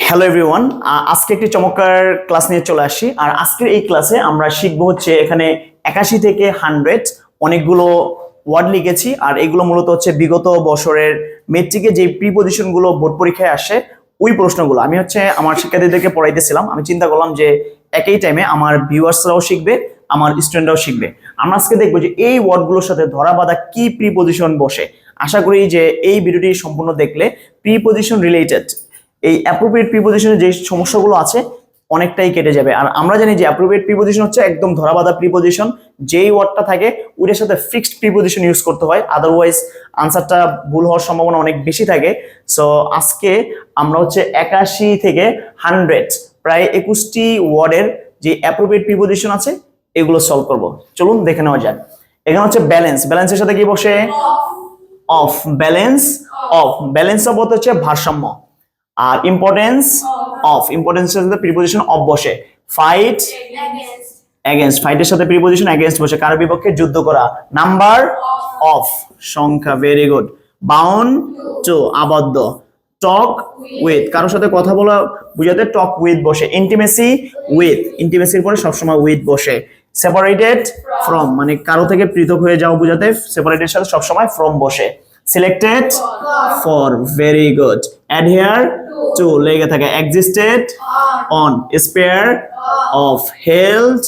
Hello everyone, আজকে একটি চমৎকার ক্লাস নিয়ে চলে আসি। আর আজকের এই ক্লাসে আমরা শিখবো হচ্ছে এখানে 81 থেকে 100 অনেকগুলো ওয়ার্ড লিখেছি। আর এগুলো মূলত হচ্ছে বিগত বছরের মেট্রিকে যে প্রিপজিশন গুলো বোর্ড পরীক্ষায় আসে ওই প্রশ্নগুলো আমি হচ্ছে আমার শিক্ষার্থীদেরকে পড়াইতেছিলাম। আমি চিন্তা করলাম যে একই টাইমে আমার ভিউয়ার্সরাও শিখবে, আমার স্টুডেন্টরাও শিখবে। আমরা আজকে দেখবো যে এই ওয়ার্ডগুলোর সাথে ধরা বাঁধা কি প্রিপজিশন বসে। আশা করি যে এই ভিডিওটি সম্পূর্ণ দেখলে প্রিপজিশন রিলেটেড এই অ্যাপ্রোপ্রিয়েট প্রিপজিশনের যে সমস্যাগুলো আছে অনেকটাই কেটে যাবে। আর আমরা জানি যে অ্যাপ্রোপ্রিয়েট প্রিপজিশন হচ্ছে একদম ধরাবাঁধা প্রিপজিশন, যেই ওয়ার্ডটা থাকে ওইটার সাথে ফিক্সড প্রিপজিশন ইউজ করতে হয়, আদারওয়াইজ আনসারটা ভুল হওয়ার সম্ভাবনা অনেক বেশি থাকে। সো আজকে আমরা হচ্ছে 81 থেকে 100 প্রায় 21টি ওয়ার্ডের যে অ্যাপ্রোপ্রিয়েট প্রিপজিশন আছে এগুলো সলভ করব। চলুন দেখে নেওয়া যাক। এখানে হচ্ছে ব্যালেন্স, ব্যালেন্সের সাথে কি বসে? Of. Balance of, balance of হচ্ছে ভারসাম্য। আর ইম্পর্টেন্স অফ, ইম্পর্টেন্সের সাথে প্রিপজিশন অফ বসে। ফাইট এগেইনস্ট, ফাইটের সাথে প্রিপজিশন এগেইনস্ট বসে, কার বিপক্ষে? যুদ্ধ করা। নাম্বার অফ, সংখ্যা। Very good. বাউন্ড টু, আবদ্ধ। টক উইথ, কারোর সাথে কথা বলা বুঝাতে টক উইথ বসে। ইন্টিমেসি উইথ, ইন্টিমেসির পরে সবসময় উইথ বসে। সেপারেটেড ফ্রম, মানে কারো থেকে পৃথক হয়ে যাও বুঝাতে সেপারেটেড সাথে সবসময় ফ্রম বসে। Selected for, very good. Adhere to, লেগে থাকে। Existed on, spare of. Held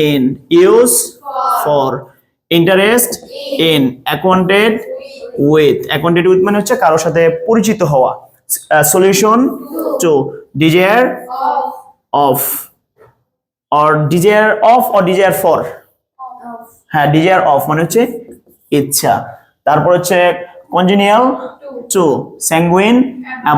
in, use for. Interest in, acquainted with, acquainted with মানে হচ্ছে কারোর সাথে পরিচিত হওয়া। Solution to, desire of or desire of or desire for, হ্যাঁ ডিজায়ার অফ মানে হচ্ছে ইচ্ছা। তারপর হচ্ছে কনজেনিয়াল টু, স্যাঙ্গুইন